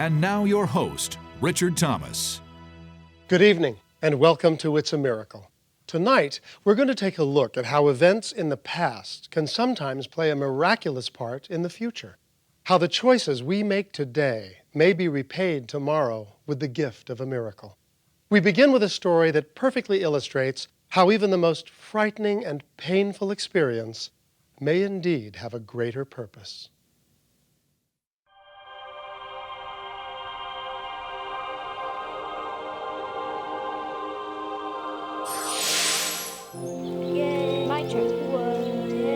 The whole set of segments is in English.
And now your host, Richard Thomas. Good evening, and welcome to It's a Miracle. Tonight, we're going to take a look at how events in the past can sometimes play a miraculous part in the future. How the choices we make today may be repaid tomorrow with the gift of a miracle. We begin with a story that perfectly illustrates how even the most frightening and painful experience may indeed have a greater purpose.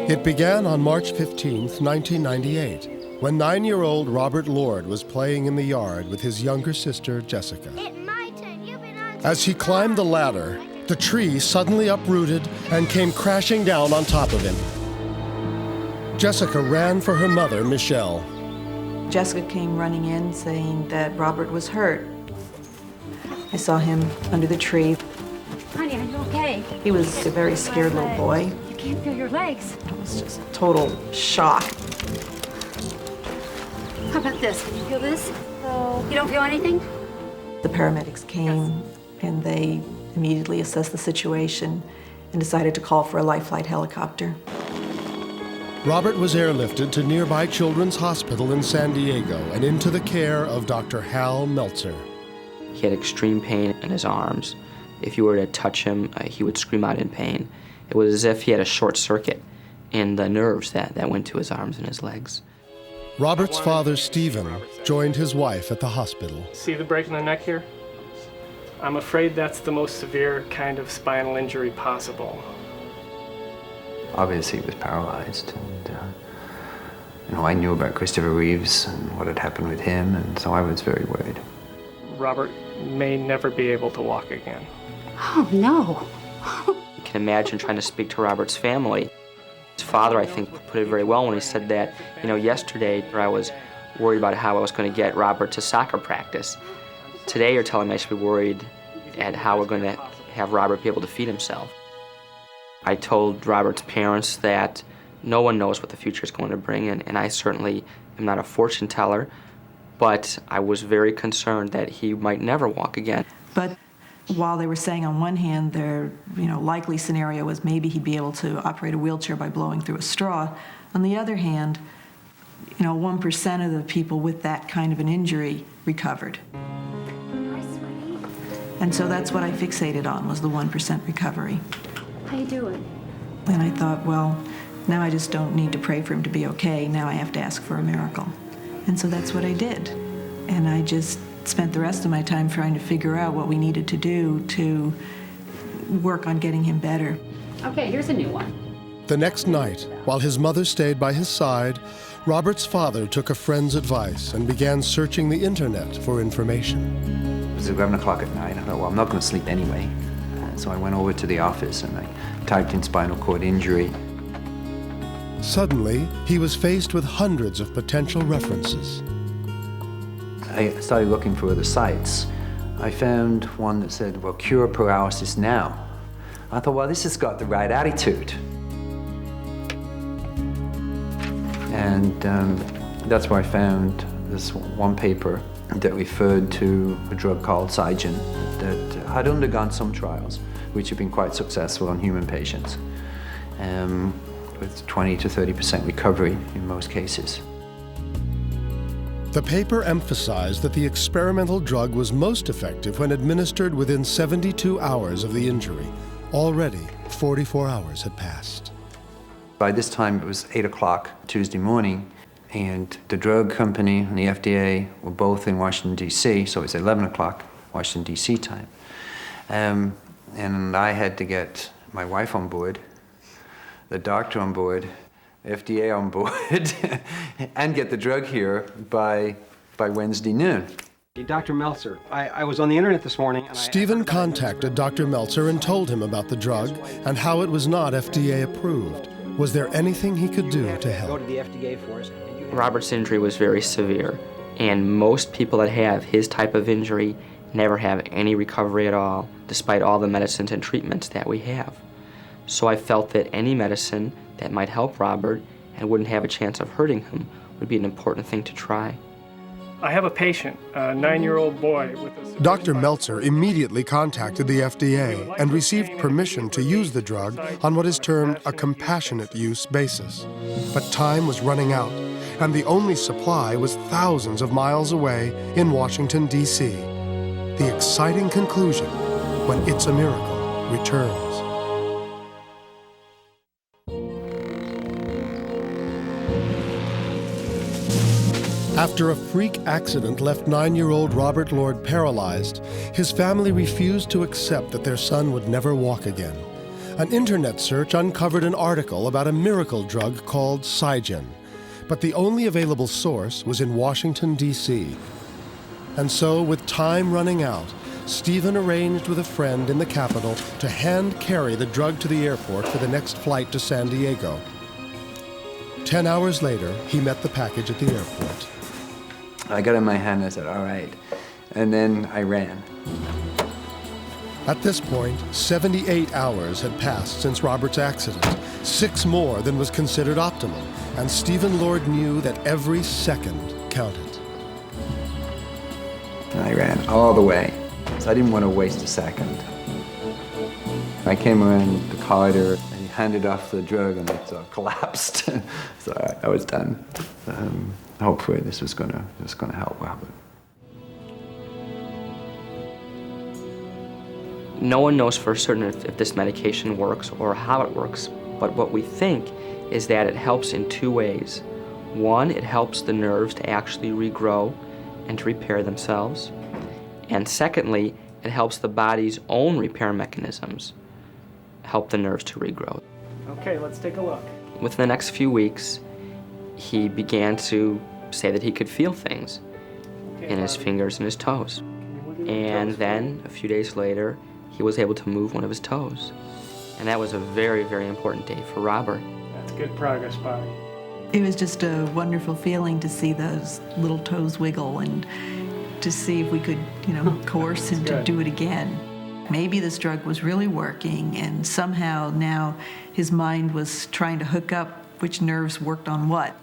It began on March 15th, 1998, when 9-year-old Robert Lord was playing in the yard with his younger sister, Jessica. As he climbed the ladder, the tree suddenly uprooted and came crashing down on top of him. Jessica ran for her mother, Michelle. Jessica came running in saying that Robert was hurt. I saw him under the tree. Honey, are you okay? He was a very scared little boy. You can't feel your legs. It was just total shock. How about this? Can you feel this? You don't feel anything? The paramedics came and they immediately assessed the situation and decided to call for a life flight helicopter. Robert was airlifted to nearby Children's Hospital in San Diego and into the care of Dr. Hal Meltzer. He had extreme pain in his arms. If you were to touch him, he would scream out in pain. It was as if he had a short circuit in the nerves that went to his arms and his legs. Robert's father, Stephen, joined his wife at the hospital. See the break in the neck here? I'm afraid that's the most severe kind of spinal injury possible. Obviously, he was paralyzed. And, I knew about Christopher Reeves and what had happened with him, and so I was very worried. Robert may never be able to walk again. Oh, no. You can imagine trying to speak to Robert's family. His father, I think, put it very well when he said that, yesterday I was worried about how I was going to get Robert to soccer practice. Today you're telling me I should be worried at how we're going to have Robert be able to feed himself. I told Robert's parents that no one knows what the future is going to bring, and I certainly am not a fortune teller, but I was very concerned that he might never walk again. But while they were saying on one hand their likely scenario was maybe he'd be able to operate a wheelchair by blowing through a straw, on the other hand, 1% of the people with that kind of an injury recovered. And so that's what I fixated on, was the 1% recovery. How you doing? And I thought, well, now I just don't need to pray for him to be okay. Now I have to ask for a miracle. And so that's what I did. And I just spent the rest of my time trying to figure out what we needed to do to work on getting him better. Okay, here's a new one. The next night, while his mother stayed by his side, Robert's father took a friend's advice and began searching the internet for information. It was 11 o'clock at night. I thought, well, I'm not going to sleep anyway. So I went over to the office and I typed in spinal cord injury. Suddenly, he was faced with hundreds of potential references. I started looking for other sites. I found one that said, well, cure paralysis now. I thought, well, this has got the right attitude. And that's where I found this one paper that referred to a drug called Cygen that had undergone some trials, which have been quite successful on human patients, with 20 to 30% recovery in most cases. The paper emphasized that the experimental drug was most effective when administered within 72 hours of the injury. Already, 44 hours had passed. By this time, it was 8 o'clock Tuesday morning, and the drug company and the FDA were both in Washington, D.C., so it's 11 o'clock Washington, D.C. time. And I had to get my wife on board, the doctor on board, FDA on board, and get the drug here by Wednesday noon. Dr. Meltzer, I was on the internet this morning. And Stephen contacted Dr. Meltzer and told him about the drug and how it was not FDA approved. Was there anything he could do to help? Go to the FDA for us. Robert's injury was very severe, and most people that have his type of injury never have any recovery at all, despite all the medicines and treatments that we have. So I felt that any medicine that might help Robert and wouldn't have a chance of hurting him would be an important thing to try. I have a patient, a 9-year-old boy with a... Dr. Meltzer immediately contacted the FDA and received permission to use the drug on what is termed a compassionate use basis. But time was running out, and the only supply was thousands of miles away in Washington, D.C. The exciting conclusion when It's a Miracle returns. After a freak accident left 9-year-old Robert Lord paralyzed, his family refused to accept that their son would never walk again. An internet search uncovered an article about a miracle drug called Cygen, but the only available source was in Washington, D.C. And so, with time running out, Stephen arranged with a friend in the capital to hand carry the drug to the airport for the next flight to San Diego. 10 hours later, he met the package at the airport. I got it in my hand, I said, all right. And then I ran. At this point, 78 hours had passed since Robert's accident, 6 more than was considered optimal, and Stephen Lord knew that every second counted. And I ran all the way, so I didn't want to waste a second. I came around the corridor and he handed off the drug and it collapsed. So I was done. Hopefully this was gonna help Robert. No one knows for certain if this medication works or how it works, but what we think is that it helps in 2 ways. One, it helps the nerves to actually regrow and to repair themselves. And secondly, it helps the body's own repair mechanisms help the nerves to regrow. Okay, let's take a look. Within the next few weeks, he began to say that he could feel things in his fingers and his toes. And then, a few days later, he was able to move one of his toes. And that was a very, very important day for Robert. That's good progress, Bobby. It was just a wonderful feeling to see those little toes wiggle and to see if we could, coerce him to do it again. Maybe this drug was really working, and somehow now his mind was trying to hook up which nerves worked on what.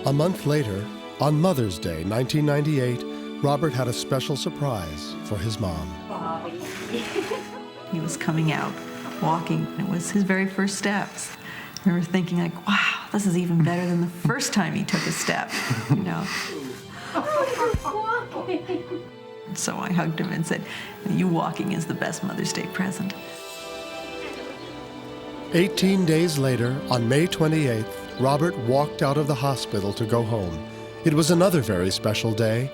A month later, on Mother's Day, 1998, Robert had a special surprise for his mom. He was coming out, walking. It was his very first steps. I remember thinking wow, this is even better than the first time he took a step, So I hugged him and said, you walking is the best Mother's Day present. 18 days later, on May 28th, Robert walked out of the hospital to go home. It was another very special day,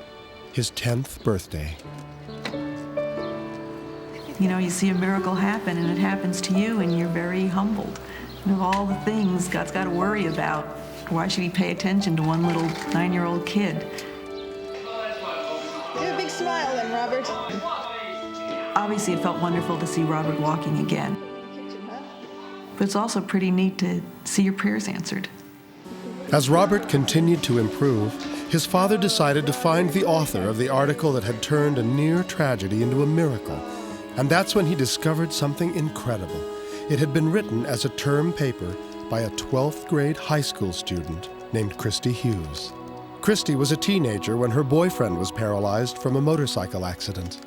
his 10th birthday. You see a miracle happen, and it happens to you, and you're very humbled. And of all the things God's got to worry about, why should he pay attention to one little 9-year-old kid? Give a big smile then, Robert. Obviously, it felt wonderful to see Robert walking again. But it's also pretty neat to see your prayers answered. As Robert continued to improve, his father decided to find the author of the article that had turned a near tragedy into a miracle. And that's when he discovered something incredible. It had been written as a term paper by a 12th grade high school student named Christy Hughes. Christy was a teenager when her boyfriend was paralyzed from a motorcycle accident.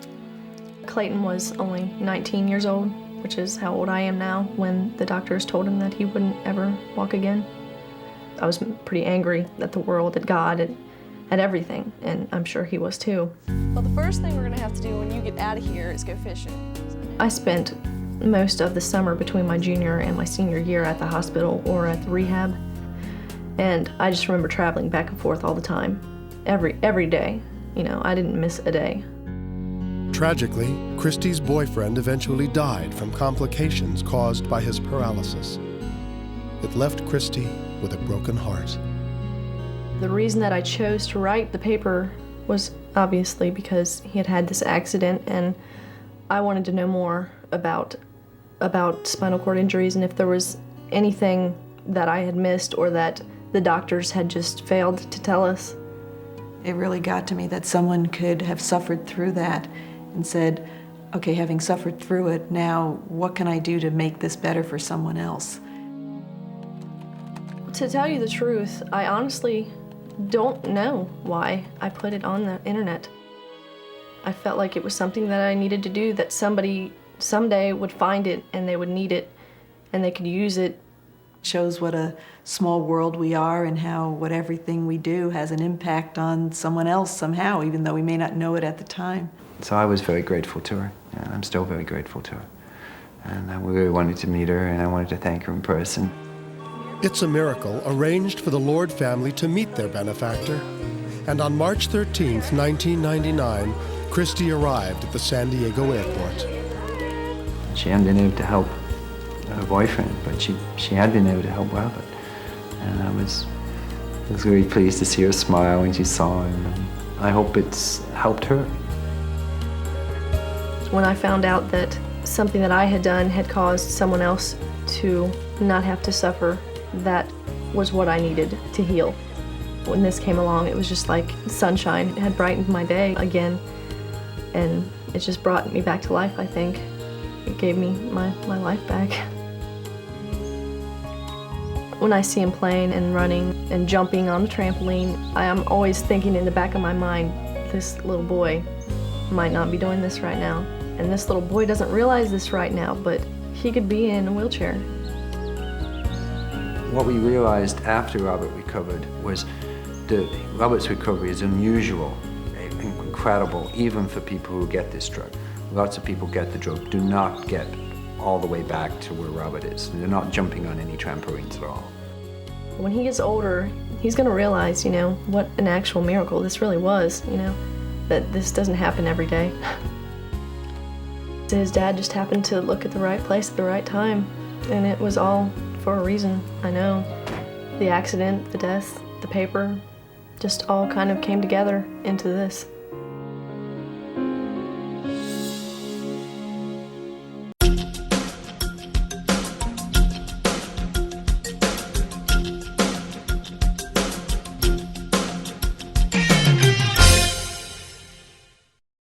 Clayton was only 19 years old, which is how old I am now, when the doctors told him that he wouldn't ever walk again. I was pretty angry at the world, at God, at everything, and I'm sure he was too. Well, the first thing we're gonna have to do when you get out of here is go fishing. I spent most of the summer between my junior and my senior year at the hospital or at the rehab, and I just remember traveling back and forth all the time, every day. I didn't miss a day. Tragically, Christy's boyfriend eventually died from complications caused by his paralysis. It left Christy with a broken heart. The reason that I chose to write the paper was obviously because he had had this accident, and I wanted to know more about spinal cord injuries and if there was anything that I had missed or that the doctors had just failed to tell us. It really got to me that someone could have suffered through that and said, okay, having suffered through it, now what can I do to make this better for someone else? To tell you the truth, I honestly don't know why I put it on the internet. I felt like it was something that I needed to do, that somebody someday would find it and they would need it and they could use it. Shows what a small world we are and how what everything we do has an impact on someone else somehow, even though we may not know it at the time. So I was very grateful to her, and I'm still very grateful to her. And I really wanted to meet her, and I wanted to thank her in person. It's a Miracle arranged for the Lord family to meet their benefactor. And on March 13th, 1999, Christy arrived at the San Diego airport. She hadn't been able to help her boyfriend, but she had been able to help Robert. And I was really pleased to see her smile when she saw him. And I hope it's helped her. When I found out that something that I had done had caused someone else to not have to suffer, that was what I needed to heal. When this came along, it was just like sunshine. It had brightened my day again, and it just brought me back to life, I think. It gave me my life back. When I see him playing and running and jumping on the trampoline, I am always thinking in the back of my mind, this little boy might not be doing this right now. And this little boy doesn't realize this right now, but he could be in a wheelchair. What we realized after Robert recovered was that Robert's recovery is unusual, incredible, even for people who get this drug. Lots of people get the drug, do not get all the way back to where Robert is. They're not jumping on any trampolines at all. When he gets older, he's gonna realize, you know, what an actual miracle this really was, you know, that this doesn't happen every day. His dad just happened to look at the right place at the right time, and it was all for a reason, I know. The accident, the death, the paper, just all kind of came together into this.